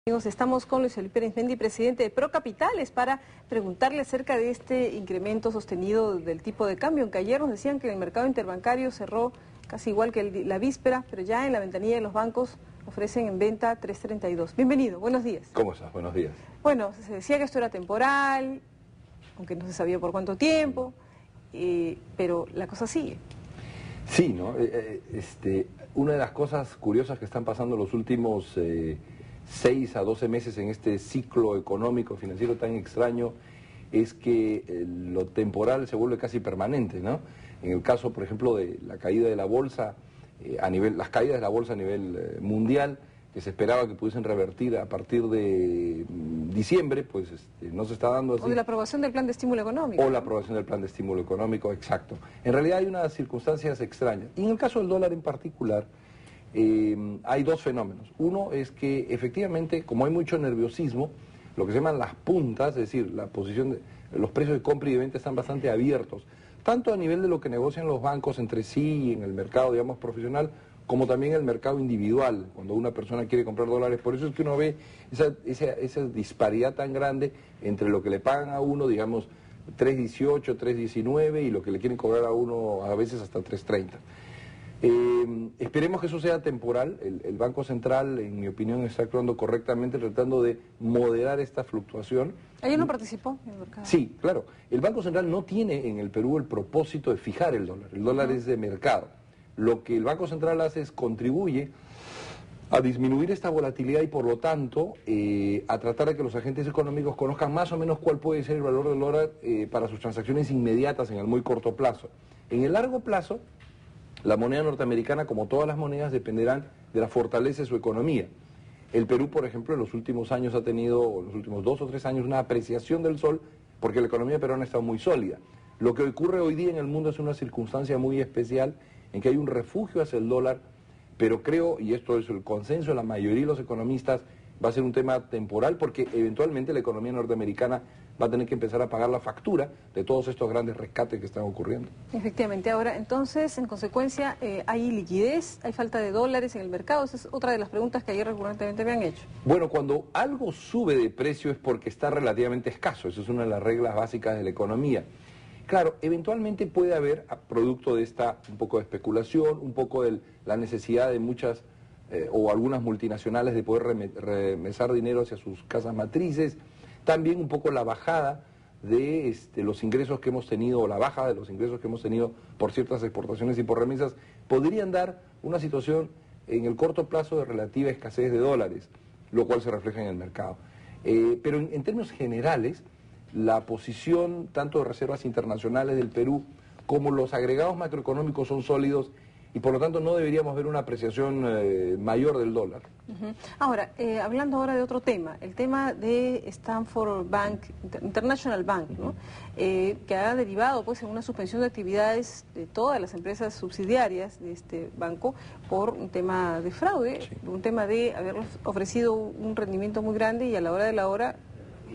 Amigos, estamos con Luis Felipe Arizmendi, presidente de Procapitales, para preguntarle acerca de este incremento sostenido del tipo de cambio, aunque ayer nos decían que el mercado interbancario cerró casi igual que la víspera, pero ya en la ventanilla de los bancos ofrecen en venta 3.32. Bienvenido, buenos días. ¿Cómo estás? Buenos días. Bueno, se decía que esto era temporal, aunque no se sabía por cuánto tiempo, pero la cosa sigue. Sí, ¿no? Una de las cosas curiosas que están pasando los últimos 6 a 12 meses en este ciclo económico financiero tan extraño es que lo temporal se vuelve casi permanente, ¿no? En el caso, por ejemplo, de la caída de la bolsa, las caídas de la bolsa a nivel mundial, que se esperaba que pudiesen revertir a partir de diciembre, pues no se está dando así. O de la aprobación del plan de estímulo económico. O la aprobación del plan de estímulo económico, exacto. En realidad hay unas circunstancias extrañas. Y en el caso del dólar en particular, hay dos fenómenos. Uno es que efectivamente, como hay mucho nerviosismo, lo que se llaman las puntas, es decir, la posición los precios de compra y de venta están bastante abiertos, tanto a nivel de lo que negocian los bancos entre sí y en el mercado, digamos, profesional, como también el mercado individual, cuando una persona quiere comprar dólares. Por eso es que uno ve esa disparidad tan grande entre lo que le pagan a uno, digamos, 3.18, 3.19, y lo que le quieren cobrar a uno a veces hasta 3.30. Esperemos que eso sea temporal. El Banco Central, en mi opinión, está actuando correctamente, tratando de moderar esta fluctuación. ¿Ayer no participó en el mercado? Sí, claro. El Banco Central no tiene en el Perú el propósito de fijar el dólar. El dólar es de mercado. Lo que el Banco Central hace es contribuye a disminuir esta volatilidad y, por lo tanto, a tratar de que los agentes económicos conozcan más o menos cuál puede ser el valor del dólar para sus transacciones inmediatas en el muy corto plazo. En el largo plazo, la moneda norteamericana, como todas las monedas, dependerán de la fortaleza de su economía. El Perú, por ejemplo, en los últimos años ha tenido, en los últimos 2 o 3 años, una apreciación del sol porque la economía peruana está muy sólida. Lo que ocurre hoy día en el mundo es una circunstancia muy especial en que hay un refugio hacia el dólar, pero creo, y esto es el consenso de la mayoría de los economistas, va a ser un tema temporal porque eventualmente la economía norteamericana va a tener que empezar a pagar la factura de todos estos grandes rescates que están ocurriendo. Efectivamente. Ahora, entonces, en consecuencia, ¿hay liquidez? ¿Hay falta de dólares en el mercado? Esa es otra de las preguntas que ayer recurrentemente me han hecho. Bueno, cuando algo sube de precio es porque está relativamente escaso. Eso es una de las reglas básicas de la economía. Claro, eventualmente puede haber, producto de esta, un poco de especulación, un poco de la necesidad de muchas o algunas multinacionales de poder remesar dinero hacia sus casas matrices, también un poco la bajada de los ingresos que hemos tenido, o la baja de los ingresos que hemos tenido por ciertas exportaciones y por remesas, podrían dar una situación en el corto plazo de relativa escasez de dólares, lo cual se refleja en el mercado. Pero en términos generales, la posición tanto de reservas internacionales del Perú como los agregados macroeconómicos son sólidos y por lo tanto no deberíamos ver una apreciación mayor del dólar. Ahora, hablando ahora de otro tema, el tema de Stanford Bank, International Bank, ¿no? Que ha derivado pues en una suspensión de actividades de todas las empresas subsidiarias de este banco por un tema de fraude, sí, un tema de haber ofrecido un rendimiento muy grande y a la hora de la hora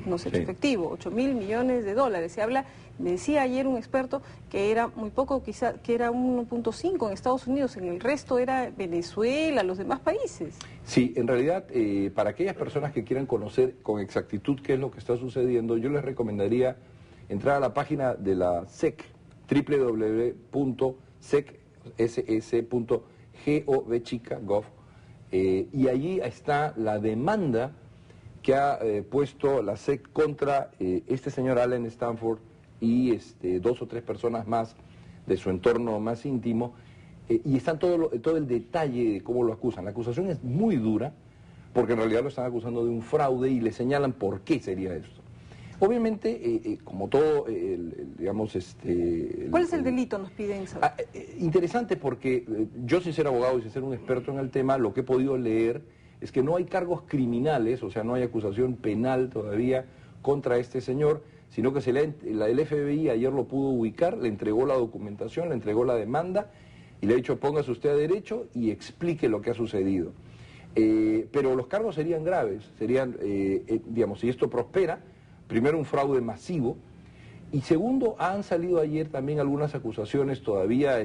no se ha hecho efectivo, 8.000 millones de dólares. Se habla, me decía ayer un experto, que era muy poco, quizá que era 1.5 en Estados Unidos, en el resto era Venezuela, los demás países. Sí, en realidad, para aquellas personas que quieran conocer con exactitud qué es lo que está sucediendo, yo les recomendaría entrar a la página de la SEC, www.sec.gov, y allí está la demanda que ha puesto la SEC contra este señor Allen Stanford y 2 o 3 personas más de su entorno más íntimo, y está todo el detalle de cómo lo acusan. La acusación es muy dura, porque en realidad lo están acusando de un fraude y le señalan por qué sería esto. Obviamente, como todo, digamos... ¿Cuál es el delito, nos piden saber? Interesante porque yo, sin ser abogado y sin ser un experto en el tema, lo que he podido leer es que no hay cargos criminales, o sea, no hay acusación penal todavía contra este señor, sino que el FBI ayer lo pudo ubicar, le entregó la documentación, le entregó la demanda y le ha dicho póngase usted a derecho y explique lo que ha sucedido. Pero los cargos serían graves, serían, digamos, si esto prospera, primero un fraude masivo y segundo, han salido ayer también algunas acusaciones todavía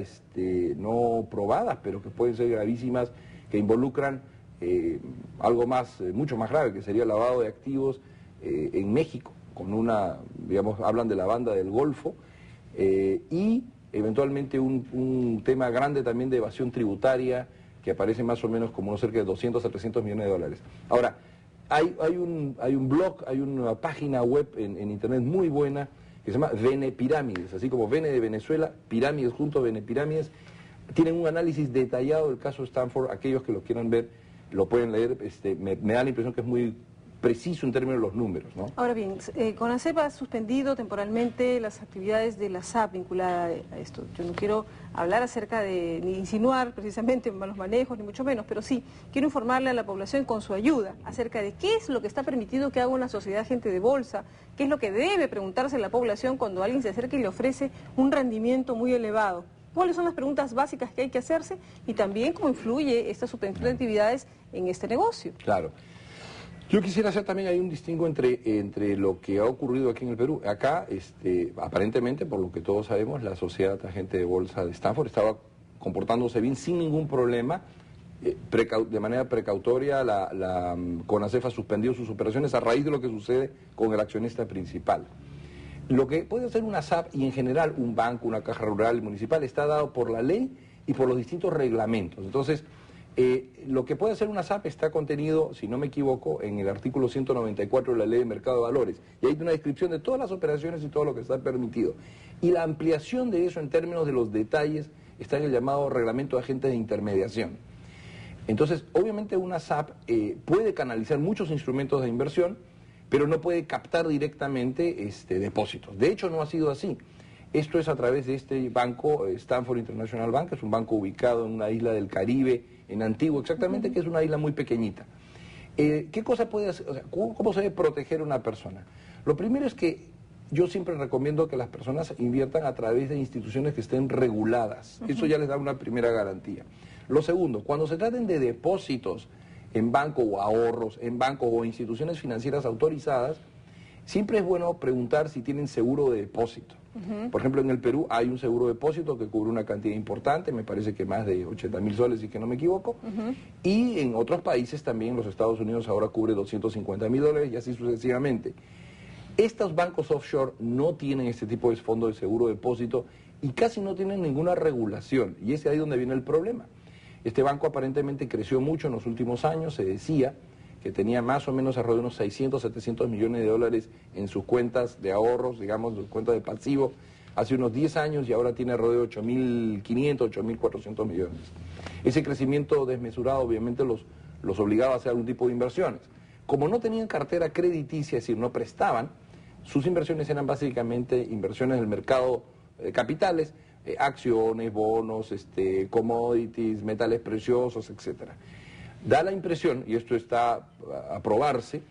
no probadas, pero que pueden ser gravísimas, que involucran algo más, mucho más grave, que sería el lavado de activos en México, con una, digamos, hablan de la banda del Golfo, y eventualmente un tema grande también de evasión tributaria, que aparece más o menos como cerca de 200 a 300 millones de dólares. Ahora, hay un blog, hay una página web en internet muy buena que se llama Venepirámides, así como Vene de Venezuela, pirámides juntos, Venepirámides. Tienen un análisis detallado del caso Stanford. Aquellos que lo quieran ver lo pueden leer. Me da la impresión que es muy preciso en términos de los números, ¿no? Ahora bien, CONACYT ha suspendido temporalmente las actividades de la SAP vinculada a esto. Yo no quiero hablar acerca de, ni insinuar precisamente malos manejos, ni mucho menos, pero sí quiero informarle a la población con su ayuda acerca de qué es lo que está permitido que haga una sociedad agente de bolsa, qué es lo que debe preguntarse la población cuando alguien se acerca y le ofrece un rendimiento muy elevado. ¿Cuáles son las preguntas básicas que hay que hacerse? Y también cómo influye esta suspensión de actividades en este negocio. Claro. Yo quisiera hacer también ahí un distingo entre lo que ha ocurrido aquí en el Perú. Acá, aparentemente, por lo que todos sabemos, la sociedad agente de bolsa de Stanford estaba comportándose bien sin ningún problema. De manera precautoria, la CONACYT ha suspendido sus operaciones a raíz de lo que sucede con el accionista principal. Lo que puede hacer una SAP y en general un banco, una caja rural municipal, está dado por la ley y por los distintos reglamentos. Entonces, lo que puede hacer una SAP está contenido, si no me equivoco, en el artículo 194 de la Ley de Mercado de Valores. Y hay una descripción de todas las operaciones y todo lo que está permitido. Y la ampliación de eso en términos de los detalles está en el llamado Reglamento de Agentes de Intermediación. Entonces, obviamente una SAP puede canalizar muchos instrumentos de inversión, pero no puede captar directamente depósitos. De hecho, no ha sido así. Esto es a través de este banco, Stanford International Bank, que es un banco ubicado en una isla del Caribe, en Antigua exactamente, que es una isla muy pequeñita. ¿Qué cosa puede hacer? O sea, ¿cómo se debe proteger a una persona? Lo primero es que yo siempre recomiendo que las personas inviertan a través de instituciones que estén reguladas. Eso ya les da una primera garantía. Lo segundo, cuando se traten de depósitos en banco o ahorros, en bancos o instituciones financieras autorizadas, siempre es bueno preguntar si tienen seguro de depósito. Por ejemplo, en el Perú hay un seguro de depósito que cubre una cantidad importante, me parece que más de 80.000 soles, si que no me equivoco, y en otros países también, los Estados Unidos ahora cubre 250.000 dólares y así sucesivamente. Estos bancos offshore no tienen este tipo de fondo de seguro de depósito y casi no tienen ninguna regulación, y es ahí donde viene el problema. Este banco aparentemente creció mucho en los últimos años, se decía que tenía más o menos alrededor de unos 600, 700 millones de dólares en sus cuentas de ahorros, digamos, sus cuentas de pasivo, hace unos 10 años y ahora tiene alrededor de 8.500, 8.400 millones. Ese crecimiento desmesurado obviamente los obligaba a hacer algún tipo de inversiones. Como no tenían cartera crediticia, es decir, no prestaban, sus inversiones eran básicamente inversiones del mercado de capitales, acciones, bonos, commodities, metales preciosos, etcétera. Da la impresión, y esto está a probarse,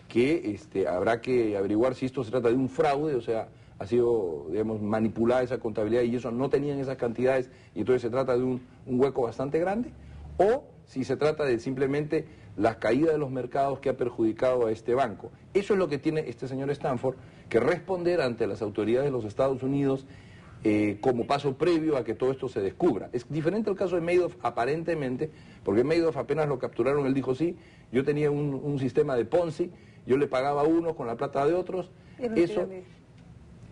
que habrá que averiguar si esto se trata de un fraude, o sea, ha sido, digamos, manipulada esa contabilidad y eso no tenían esas cantidades y entonces se trata de un hueco bastante grande, o si se trata de simplemente la caída de los mercados que ha perjudicado a este banco. Eso es lo que tiene este señor Stanford que responder ante las autoridades de los Estados Unidos como paso previo a que todo esto se descubra. Es diferente el caso de Madoff aparentemente, porque Madoff apenas lo capturaron, él dijo sí, yo tenía un sistema de Ponzi, yo le pagaba a unos con la plata de otros, eso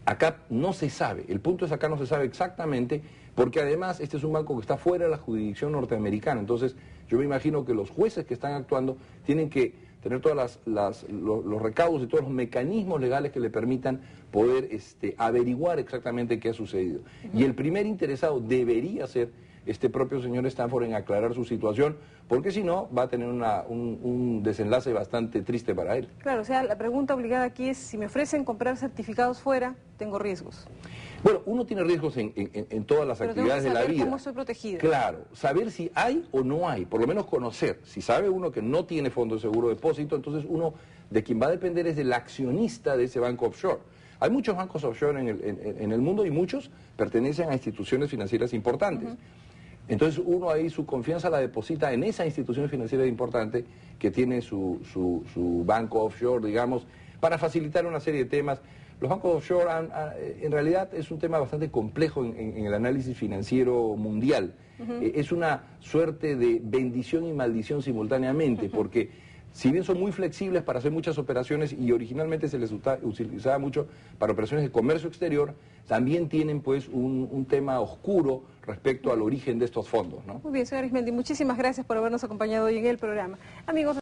acá no se sabe, el punto es acá no se sabe exactamente, porque además este es un banco que está fuera de la jurisdicción norteamericana, entonces yo me imagino que los jueces que están actuando tienen que tener todos los recaudos y todos los mecanismos legales que le permitan poder averiguar exactamente qué ha sucedido. Y el primer interesado debería ser este propio señor Stanford en aclarar su situación, porque si no va a tener un desenlace bastante triste para él. Claro, o sea, la pregunta obligada aquí es, si me ofrecen comprar certificados fuera, tengo riesgos. Bueno, uno tiene riesgos en todas las actividades de la vida. ¿Cómo estoy protegido? Claro, saber si hay o no hay, por lo menos conocer. Si sabe uno que no tiene fondo de seguro de depósito, entonces uno de quien va a depender es del accionista de ese banco offshore. Hay muchos bancos offshore en el mundo y muchos pertenecen a instituciones financieras importantes. Entonces uno ahí su confianza la deposita en esa institución financiera importante que tiene su banco offshore, digamos, para facilitar una serie de temas. Los bancos offshore en realidad es un tema bastante complejo en el análisis financiero mundial. Es una suerte de bendición y maldición simultáneamente, porque si bien son muy flexibles para hacer muchas operaciones y originalmente se les utilizaba mucho para operaciones de comercio exterior, también tienen pues un tema oscuro respecto al origen de estos fondos, ¿no? Muy bien, señor Arizmendi, muchísimas gracias por habernos acompañado hoy en el programa. Amigos.